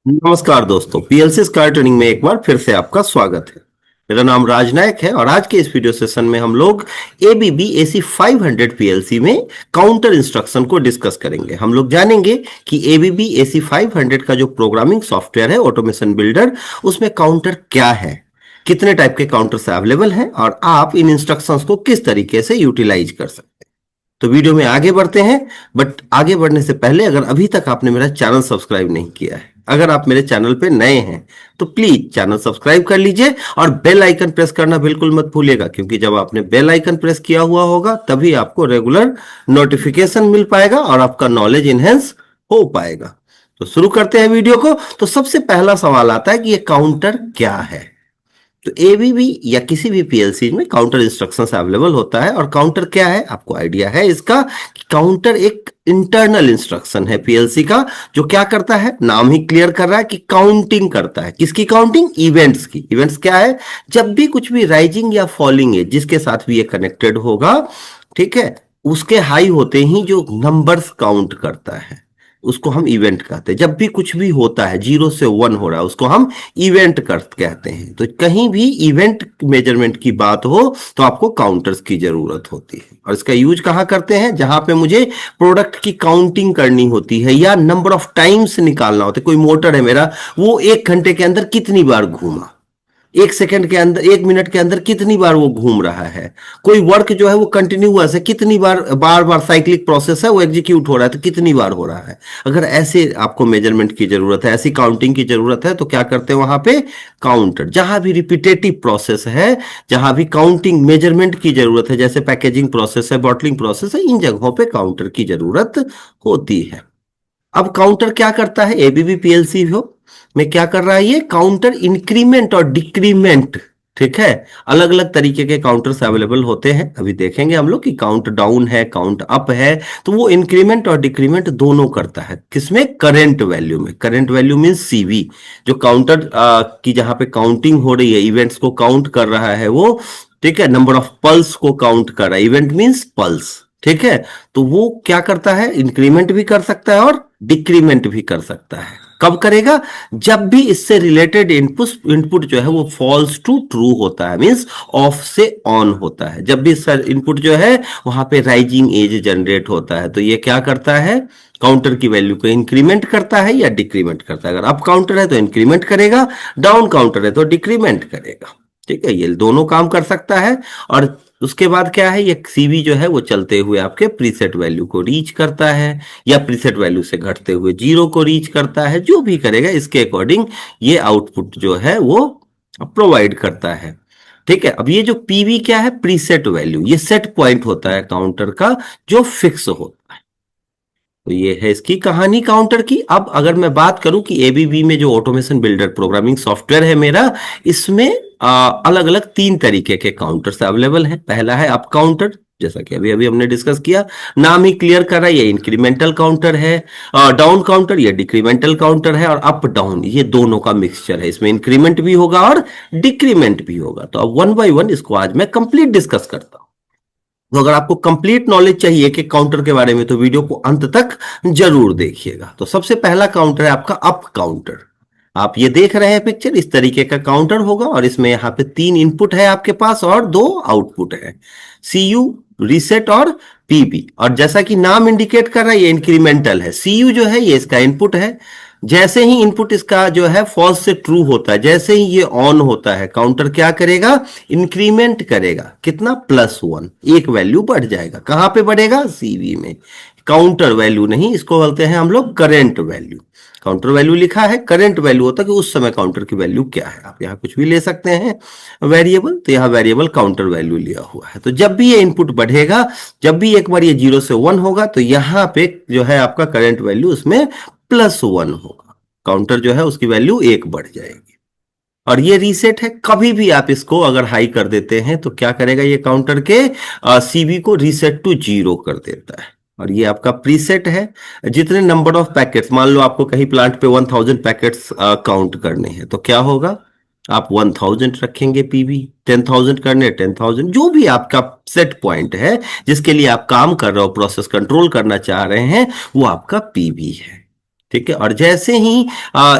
नमस्कार दोस्तों, PLC sky training में एक बार फिर से आपका स्वागत है। मेरा नाम राजनायक है और आज के इस वीडियो सेशन में हम लोग एबीबी एसी 500 पीएलसी में काउंटर इंस्ट्रक्शन को डिस्कस करेंगे। हम लोग जानेंगे कि एबीबी एसी 500 का जो प्रोग्रामिंग सॉफ्टवेयर है ऑटोमेशन बिल्डर, उसमें काउंटर क्या है, कितने टाइप के काउंटर्स अवेलेबल हैं और आप इन इंस्ट्रक्शंस को किस तरीके से यूटिलाइज कर सकते हैं। तो वीडियो में आगे बढ़ते हैं, बट आगे बढ़ने से पहले अगर अभी तक आपने मेरा चैनल सब्सक्राइब नहीं किया है, अगर आप मेरे चैनल पे नए हैं तो प्लीज चैनल सब्सक्राइब कर लीजिए और बेल आइकन प्रेस करना बिल्कुल मत भूलिएगा, क्योंकि जब आपने बेल आइकन प्रेस किया हुआ होगा तभी आपको रेगुलर नोटिफिकेशन मिल पाएगा और आपका नॉलेज इनहेंस हो पाएगा। तो शुरू करते हैं वीडियो को। तो सबसे पहला सवाल आता है कि ये काउंटर क्या है। तो एबीबी या किसी भी पीएलसी में काउंटर इंस्ट्रक्शंस अवेलेबल होता है। और काउंटर क्या है, आपको आइडिया है इसका कि काउंटर एक इंटरनल इंस्ट्रक्शन है पीएलसी का, जो क्या करता है, नाम ही क्लियर कर रहा है कि काउंटिंग करता है। किसकी काउंटिंग? इवेंट्स की। इवेंट्स क्या है? जब भी कुछ भी राइजिंग या फॉलिंग है, जिसके साथ भी ये कनेक्टेड होगा, ठीक है, उसके हाई होते ही जो नंबर्स काउंट करता है उसको हम इवेंट कहते हैं। जब भी कुछ भी होता है 0 से 1 हो रहा है उसको हम इवेंट कर कहते हैं। तो कहीं भी इवेंट मेजरमेंट की बात हो तो आपको काउंटर्स की जरूरत होती है। और इसका यूज कहाँ करते हैं? जहां पे मुझे प्रोडक्ट की काउंटिंग करनी होती है या नंबर ऑफ टाइम्स निकालना होता है। कोई मोटर है मेरा, वो 1 घंटे के अंदर कितनी बार घूमा, 1 सेकंड के अंदर, 1 मिनट के अंदर कितनी बार वो घूम रहा है। कोई वर्क जो है वो कंटिन्यूअस है, कितनी बार बार बार साइक्लिक प्रोसेस है वो एग्जीक्यूट हो रहा है, तो कितनी बार हो रहा है। अगर ऐसे आपको मेजरमेंट की जरूरत है, ऐसी काउंटिंग की जरूरत है, तो क्या करते हैं वहां पे? काउंटर। जहां भी रिपीटेटिव प्रोसेस है, जहां भी काउंटिंग मेजरमेंट की जरूरत है, जैसे पैकेजिंग प्रोसेस है, बॉटलिंग प्रोसेस है, इन जगहों पे काउंटर की जरूरत होती है। अब काउंटर क्या करता है? एबीबी पीएलसी हो में क्या कर रहा है ये? काउंटर इंक्रीमेंट और डिक्रीमेंट, ठीक है, अलग अलग तरीके के काउंटर्स अवेलेबल होते हैं। अभी देखेंगे हम लोग कि काउंट डाउन है, काउंट अप है, तो वो इंक्रीमेंट और डिक्रीमेंट दोनों करता है। किसमें? करंट वैल्यू में। करंट वैल्यू मीन सीवी, जो काउंटर की जहां पे काउंटिंग हो रही है, इवेंट्स को काउंट कर रहा है वो, ठीक है, नंबर ऑफ पल्स को काउंट कर रहा है। इवेंट मीन्स पल्स, ठीक है। तो वो क्या करता है? इंक्रीमेंट भी कर सकता है और डिक्रीमेंट भी कर सकता है। कब करेगा? जब भी इससे रिलेटेड इनपुट जो है वो फॉल्स टू ट्रू होता है, मींस ऑफ से ऑन होता है। जब भी सर इनपुट जो है वहां पे राइजिंग एज जनरेट होता है, तो ये क्या करता है? काउंटर की वैल्यू को इंक्रीमेंट करता है या डिक्रीमेंट करता है। अगर अप काउंटर है तो इंक्रीमेंट करेगा, डाउन काउंटर है तो डिक्रीमेंट करेगा, ठीक है। ये दोनों काम कर सकता है। और उसके बाद क्या है, ये सीवी जो है वो चलते हुए आपके प्रीसेट वैल्यू को रीच करता है या प्रीसेट वैल्यू से घटते हुए 0 को रीच करता है। जो भी करेगा इसके अकॉर्डिंग ये आउटपुट जो है वो प्रोवाइड करता है, ठीक है। अब ये जो पीवी क्या है? प्रीसेट वैल्यू, ये सेट पॉइंट होता है काउंटर का जो फिक्स होता है। तो ये है इसकी कहानी काउंटर की। अब अगर मैं बात करूं कि एबीबी में जो ऑटोमेशन बिल्डर प्रोग्रामिंग सॉफ्टवेयर है मेरा, इसमें अलग अलग 3 तरीके के काउंटर्स अवेलेबल हैं। पहला है अप काउंटर, जैसा कि अभी अभी हमने डिस्कस किया, नाम ही क्लियर कर रहा है, ये इंक्रीमेंटल काउंटर है। डाउन काउंटर ये डिक्रीमेंटल काउंटर है। और अप डाउन ये दोनों का मिक्सचर है, इसमें इंक्रीमेंट भी होगा और डिक्रीमेंट भी होगा। तो अब 1 बाय 1 इसको आज मैं कंप्लीट डिस्कस करता हूं। तो अगर आपको कंप्लीट नॉलेज चाहिए कि काउंटर के बारे में, तो वीडियो को अंत तक जरूर देखिएगा। तो सबसे पहला काउंटर है आपका अप काउंटर। आप ये देख रहे हैं पिक्चर, इस तरीके का काउंटर होगा और इसमें यहाँ पे 3 इनपुट है आपके पास और 2 आउटपुट है, सीयू, रीसेट और पीबी। और जैसा कि नाम इंडिकेट कर रहा है, ये इंक्रीमेंटल है। सीयू जो है ये इसका इनपुट है। जैसे ही इनपुट इसका जो है फॉल्स से ट्रू होता है, जैसे ही ये ऑन होता है, काउंटर क्या करेगा? इंक्रीमेंट करेगा। कितना? +1, एक वैल्यू बढ़ जाएगा। कहां पे बढ़ेगा? सीवी में। काउंटर वैल्यू नहीं, इसको बोलते हैं हम लोग करंट वैल्यू। काउंटर वैल्यू लिखा है, करंट वैल्यू होता है कि उस समय काउंटर की वैल्यू क्या है। आप यहाँ कुछ भी ले सकते हैं वेरिएबल, तो यहाँ वेरिएबल काउंटर वैल्यू लिया हुआ है। तो जब भी ये इनपुट बढ़ेगा, जब भी एक बार ये 0 से 1 होगा, तो यहाँ पे जो है आपका करंट वैल्यू उसमें +1 होगा। काउंटर जो है उसकी वैल्यू 1 बढ़ जाएगी। और ये रीसेट है, कभी भी आप इसको अगर हाई कर देते हैं तो क्या करेगा ये? काउंटर के सीवी को रीसेट टू 0 कर देता है। और ये आपका प्रीसेट है। जितने नंबर ऑफ पैकेट्स, मान लो आपको कहीं प्लांट पे 1000 पैकेट्स काउंट करने हैं, तो क्या होगा? आप 1000 रखेंगे पीवी। 10,000 करने 10,000, जो भी आपका सेट पॉइंट है जिसके लिए आप काम कर रहे हो, प्रोसेस कंट्रोल करना चाह रहे हैं, वो आपका पीवी है। ठीक है। और जैसे ही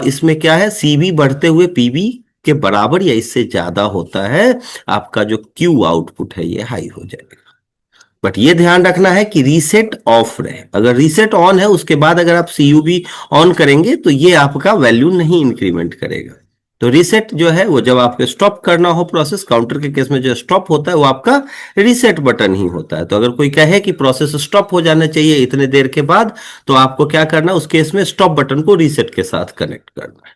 इसमें क्या है, सीबी बढ़ते हुए पीबी के बराबर या इससे ज्यादा होता है, आपका जो क्यू आउटपुट है ये हाई हो जाएगा। बट ये ध्यान रखना है कि रीसेट ऑफ रहे। अगर रीसेट ऑन है उसके बाद अगर आप सीयूबी ऑन करेंगे तो ये आपका वैल्यू नहीं इंक्रीमेंट करेगा। तो रीसेट जो है वो जब आपको स्टॉप करना हो प्रोसेस, काउंटर के केस में जो स्टॉप होता है वो आपका रीसेट बटन ही होता है। तो अगर कोई कहे कि प्रोसेस स्टॉप हो जाना चाहिए इतने देर के बाद, तो आपको क्या करना है, उस केस में स्टॉप बटन को रीसेट के साथ कनेक्ट करना है।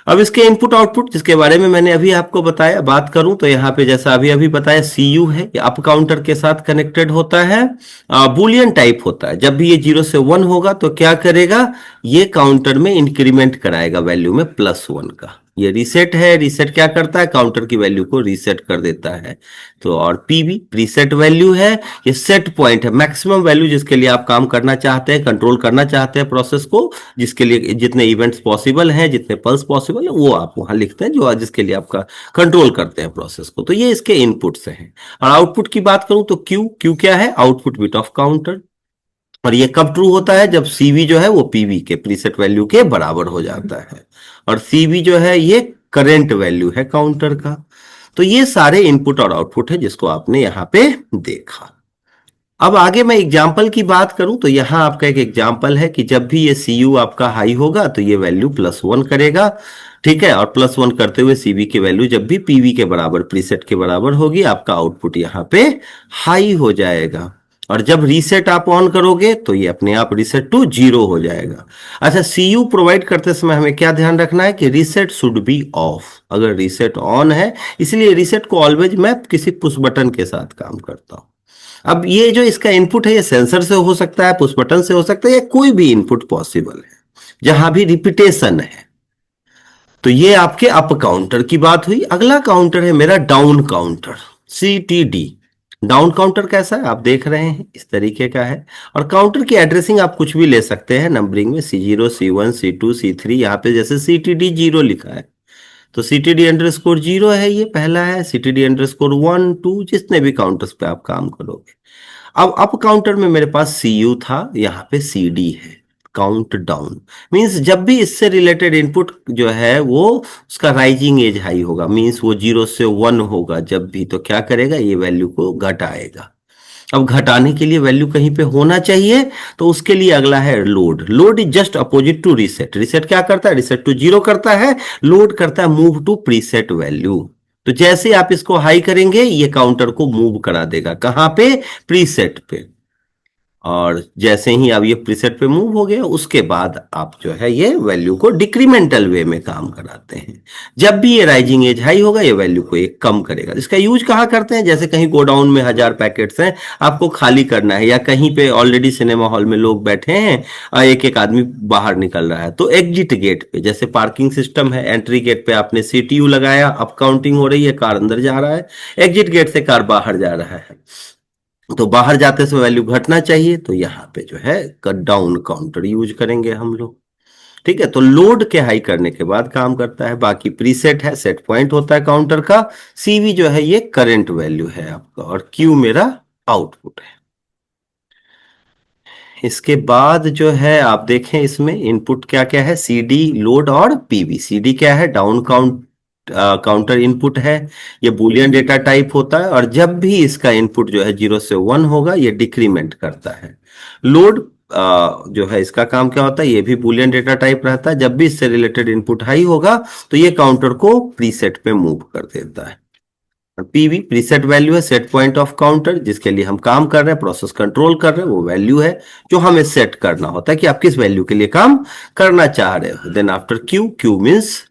अब इसके इनपुट आउटपुट जिसके बारे में मैंने अभी आपको बताया, बात करूं तो यहाँ पे जैसा अभी अभी बताया, सीयू है, ये अप काउंटर के साथ कनेक्टेड होता है, बुलियन टाइप होता है। जब भी ये 0 से 1 होगा तो क्या करेगा, ये काउंटर में इंक्रीमेंट कराएगा वैल्यू में +1 का। ये रीसेट है, रीसेट क्या करता है, काउंटर की वैल्यू को रीसेट कर देता है। तो और पीबी प्रीसेट वैल्यू है, ये सेट पॉइंट है, मैक्सिमम वैल्यू जिसके लिए आप काम करना चाहते हैं, कंट्रोल करना चाहते हैं प्रोसेस को, जिसके लिए जितने इवेंट्स पॉसिबल हैं, जितने पल्स पॉसिबल है, वो आप वहां लिखते हैं जो जिसके लिए आपका कंट्रोल करते हैं प्रोसेस को। तो ये इसके इनपुट्स हैं। और आउटपुट की बात करूं तो क्यू, क्यू क्या है, आउटपुट बिट ऑफ काउंटर। और ये कब ट्रू होता है, जब सीवी जो है वो पीवी के प्रीसेट वैल्यू के बराबर हो जाता है। और सीवी जो है ये करेंट वैल्यू है काउंटर का। तो ये सारे इनपुट और आउटपुट है जिसको आपने यहां पे देखा। अब आगे मैं एग्जाम्पल की बात करूं तो यहां आपका एक एग्जाम्पल है कि जब भी ये सीयू आपका हाई होगा तो ये वैल्यू +1 करेगा। ठीक है। और +1 करते हुए सीवी की वैल्यू जब भी पीवी के बराबर, प्रीसेट के बराबर होगी, आपका आउटपुट यहां पे हाई हो जाएगा। और जब रीसेट आप ऑन करोगे तो ये अपने आप रीसेट टू 0 हो जाएगा। अच्छा, सीयू प्रोवाइड करते समय हमें क्या ध्यान रखना है कि रीसेट शुड बी ऑफ। अगर रीसेट ऑन है, इसलिए रीसेट को ऑलवेज मैं किसी पुश बटन के साथ काम करता हूं। अब ये जो इसका इनपुट है ये सेंसर से हो सकता है, पुश बटन से हो सकता है, या कोई भी इनपुट पॉसिबल है जहां भी रिपीटेशन है। तो ये आपके अप काउंटर की बात हुई। अगला काउंटर है मेरा down counter, CTD। Down counter कैसा है आप देख रहे हैं, इस तरीके का है। और काउंटर की एड्रेसिंग आप कुछ भी ले सकते हैं नंबरिंग में, C0 C1 C2 C3। यहाँ पे जैसे CTD 0 लिखा है तो CTD_0 है, ये पहला है। CTD_1 2, जितने भी काउंटर्स पे आप काम करोगे। अब अप काउंटर में मेरे पास सीयू था, यहाँ पे CD है। काउंट डाउन मींस जब भी इससे रिलेटेड इनपुट जो है वो उसका राइजिंग एज हाई होगा, मींस वो 0 से 1 होगा जब भी, तो क्या करेगा, ये वैल्यू को घटाएगा। अब घटाने के लिए वैल्यू कहीं पे होना चाहिए, तो उसके लिए अगला है load. Load is just opposite to reset. Reset क्या करता है, रीसेट टू 0 करता है, लोड करता है मूव टू प्रीसेट वैल्यू। तो जैसे आप इसको हाई करेंगे ये काउंटर को मूव करा देगा, कहां पे, प्रीसेट पे। और जैसे ही अब ये प्रीसेट पे मूव हो गया उसके बाद आप जो है ये वैल्यू को डिक्रीमेंटल वे में काम कराते हैं। जब भी ये राइजिंग एज हाई होगा ये वैल्यू को एक कम करेगा। इसका यूज कहाँ करते हैं, जैसे कहीं गोडाउन में 1000 पैकेट्स हैं, आपको खाली करना है, या कहीं पे ऑलरेडी सिनेमा हॉल में लोग बैठे हैं और एक एक आदमी बाहर निकल रहा है, तो एग्जिट गेट पे, जैसे पार्किंग सिस्टम है, एंट्री गेट पे आपने CTU लगाया, अप काउंटिंग हो रही है, कार अंदर जा रहा है, एग्जिट गेट से कार बाहर जा रहा है, तो बाहर जाते समय वैल्यू घटना चाहिए, तो यहाँ पे जो है कट डाउन काउंटर यूज करेंगे हम लोग। ठीक है। तो लोड के हाई करने के बाद काम करता है। बाकी प्रीसेट है, सेट पॉइंट होता है काउंटर का। सीवी जो है ये करंट वैल्यू है आपका, और क्यू मेरा आउटपुट है। इसके बाद जो है आप देखें इसमें इनपुट क्या क्या है, CD लोड और पीवी। CD क्या है, डाउन काउंटर इनपुट है, ये बुलियन डेटा टाइप होता है। और जब भी इसका इनपुट जो है 0 से 1 होगा ये डिक्रीमेंट करता है। लोड जो है इसका काम क्या होता है, ये भी बुलियन डेटा टाइप रहता है। जब भी इससे रिलेटेड इनपुट हाई होगा तो ये काउंटर को प्रीसेट पे मूव कर देता है। पीवी प्रीसेट वैल्यू है, सेट पॉइंट ऑफ काउंटर, जिसके लिए हम काम कर रहे हैं, प्रोसेस कंट्रोल कर रहे हैं, वो वैल्यू है जो हमें सेट करना होता है कि आप किस वैल्यू के लिए काम करना चाह रहे हो। Then after Q, Q means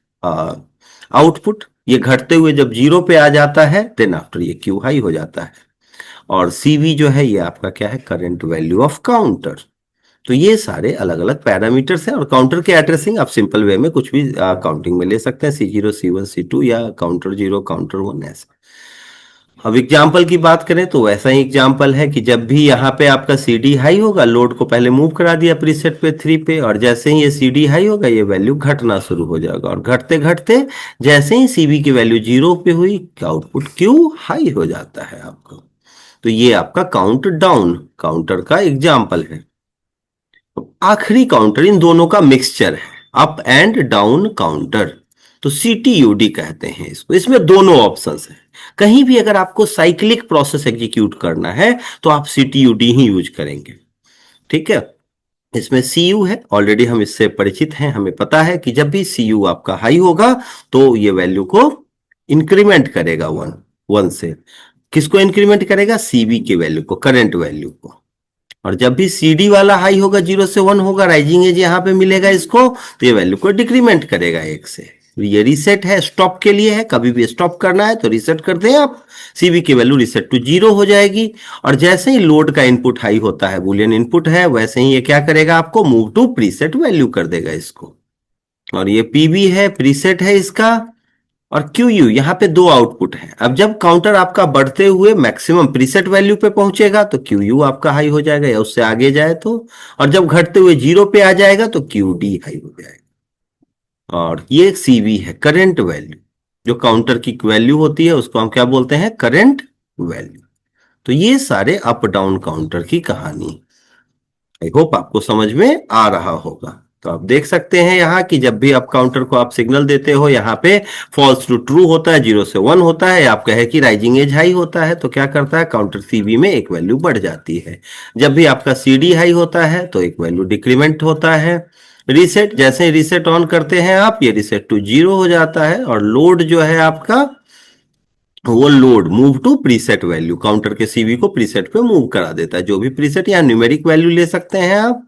output. ये घटते हुए जब 0 पे आ जाता है देन आफ्टर ये क्यू हाई हो जाता है। और सीवी जो है ये आपका क्या है, करंट वैल्यू ऑफ काउंटर। तो ये सारे अलग अलग पैरामीटर्स हैं। और काउंटर के एड्रेसिंग आप सिंपल वे में कुछ भी काउंटिंग में ले सकते हैं, C0 C1 C2 या काउंटर 0 काउंटर 1 ऐसे। अब एग्जाम्पल की बात करें तो वैसा ही एग्जाम्पल है कि जब भी यहाँ पे आपका CD हाई होगा, लोड को पहले मूव करा दिया प्रीसेट पे 3 पे, और जैसे ही ये CD हाई होगा ये वैल्यू घटना शुरू हो जाएगा। और घटते घटते जैसे ही CV की वैल्यू 0 पे हुई, आउटपुट क्यू हाई हो जाता है आपको। तो ये आपका काउंट डाउन काउंटर का एग्जाम्पल है। आखिरी काउंटर इन दोनों का मिक्सचर है, अप एंड डाउन काउंटर, तो CTUD कहते हैं इसको। इसमें दोनों ऑप्शंस हैं। कहीं भी अगर आपको साइक्लिक प्रोसेस एग्जीक्यूट करना है तो आप CTUD ही यूज करेंगे, ठीक है। इसमें CU है, ऑलरेडी हम इससे परिचित हैं, हमें पता है कि जब भी CU आपका हाई होगा तो ये वैल्यू को इंक्रीमेंट करेगा वन से। किसको इंक्रीमेंट करेगा? CB की वैल्यू को, करंट वैल्यू को। और जब भी CD वाला हाई होगा, 0 से 1 होगा, राइजिंग एज यहाँ पे मिलेगा इसको, तो ये वैल्यू को डिक्रीमेंट करेगा 1 से। ये रीसेट है, स्टॉप के लिए है, कभी भी स्टॉप करना है तो रीसेट करते हैं आप, CB की वैल्यू रीसेट टू 0 हो जाएगी। और जैसे ही लोड का इनपुट हाई होता है, बुलियन इनपुट है, वैसे ही ये क्या करेगा? आपको मूव टू प्रीसेट वैल्यू कर देगा इसको। और ये PB है, प्रीसेट है इसका। और QU, यहाँ पे दो आउटपुट है। अब जब काउंटर आपका बढ़ते हुए मैक्सिमम प्रीसेट वैल्यू पे पहुंचेगा तो QU आपका हाई हो जाएगा, या उससे आगे जाए तो। और जब घटते हुए 0 पे आ जाएगा तो QD हाई हो जाएगा। और ये CB है, करंट वैल्यू। जो काउंटर की वैल्यू होती है उसको हम क्या बोलते हैं? Current value. तो ये सारे अप डाउन काउंटर की कहानी, आई होप आपको समझ में आ रहा होगा। तो आप देख सकते हैं यहाँ कि जब भी आप काउंटर को आप सिग्नल देते हो, यहाँ पे फॉल्स टू ट्रू होता है, 0 से 1 होता है, आपका है कि राइजिंग एज हाई होता है, तो क्या करता है? काउंटर CB में एक वैल्यू बढ़ जाती है। जब भी आपका CD हाई होता है तो एक वैल्यू डिक्रीमेंट होता है। रीसेट, जैसे ही रीसेट ऑन करते हैं आप, ये रीसेट टू 0 हो जाता है। और लोड जो है आपका, वो load move to preset value, counter के CB को प्रीसेट पे मूव करा देता है। जो भी प्रीसेट या न्यूमेरिक वैल्यू ले सकते हैं आप।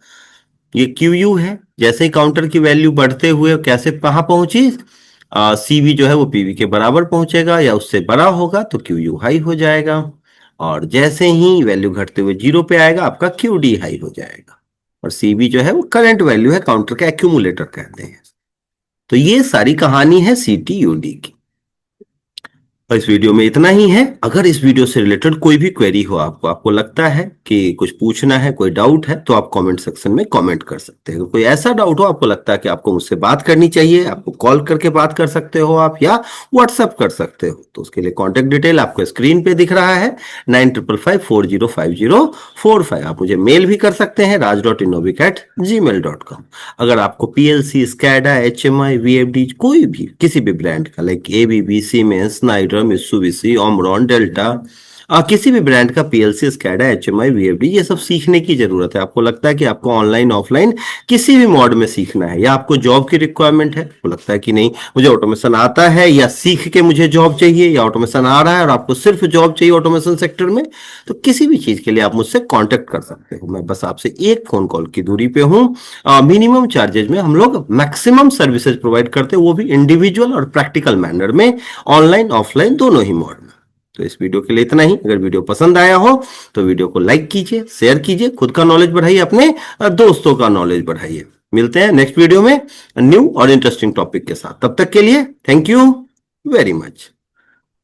ये QU है, जैसे ही काउंटर की वैल्यू बढ़ते हुए कैसे कहां पहुंची, CB जो है वो PB के बराबर पहुंचेगा या उससे बड़ा होगा तो QU हाई हो जाएगा। और जैसे ही वैल्यू घटते हुए 0 पे आएगा, आपका QD हाई हो जाएगा। और CB जो है वो करंट वैल्यू है, काउंटर का एक्यूमुलेटर कहते हैं। तो ये सारी कहानी है CTUD की। और इस वीडियो में इतना ही है। अगर इस वीडियो से रिलेटेड कोई भी क्वेरी हो आपको, आपको लगता है कि कुछ पूछना है, कोई डाउट है, तो आप कमेंट सेक्शन में कमेंट कर सकते हैं। कोई ऐसा डाउट हो, आपको लगता है कि आपको मुझसे बात करनी चाहिए, आपको कॉल करके बात कर सकते हो आप, या व्हाट्सएप कर सकते हो। तो उसके लिए कॉन्टेक्ट डिटेल आपको स्क्रीन पे दिख रहा है, 9555405045। आप मुझे मेल भी कर सकते हैं, raj.innovic@gmail.com। अगर आपको PLC, स्कैडा, HMI, VFD, कोई भी किसी भी ब्रांड का, like ABB, siemens, Snyder, Mitsubishi, Omron, delta, किसी भी ब्रांड का PLC, स्कैडा, HMI, VFD, ये सब सीखने की जरूरत है। आपको लगता है कि आपको ऑनलाइन ऑफलाइन किसी भी मोड में सीखना है, या आपको जॉब की रिक्वायरमेंट है, आपको लगता है कि नहीं मुझे ऑटोमेशन आता है, या सीख के मुझे जॉब चाहिए, या ऑटोमेशन आ रहा है और आपको सिर्फ जॉब चाहिए ऑटोमेशन सेक्टर में, तो किसी भी चीज के लिए आप मुझसे कॉन्टेक्ट कर सकते हो। मैं बस आपसे एक फोन कॉल की दूरी पे हूँ। मिनिमम चार्जेज में हम लोग मैक्सिमम सर्विसेज प्रोवाइड करते हैं, वो भी इंडिविजुअल और प्रैक्टिकल मैनर में, ऑनलाइन ऑफलाइन दोनों ही मोड में। तो इस वीडियो के लिए इतना ही। अगर वीडियो पसंद आया हो तो वीडियो को लाइक कीजिए, शेयर कीजिए, खुद का नॉलेज बढ़ाइए, अपने दोस्तों का नॉलेज बढ़ाइए। मिलते हैं नेक्स्ट वीडियो में न्यू और इंटरेस्टिंग टॉपिक के साथ। तब तक के लिए थैंक यू वेरी मच।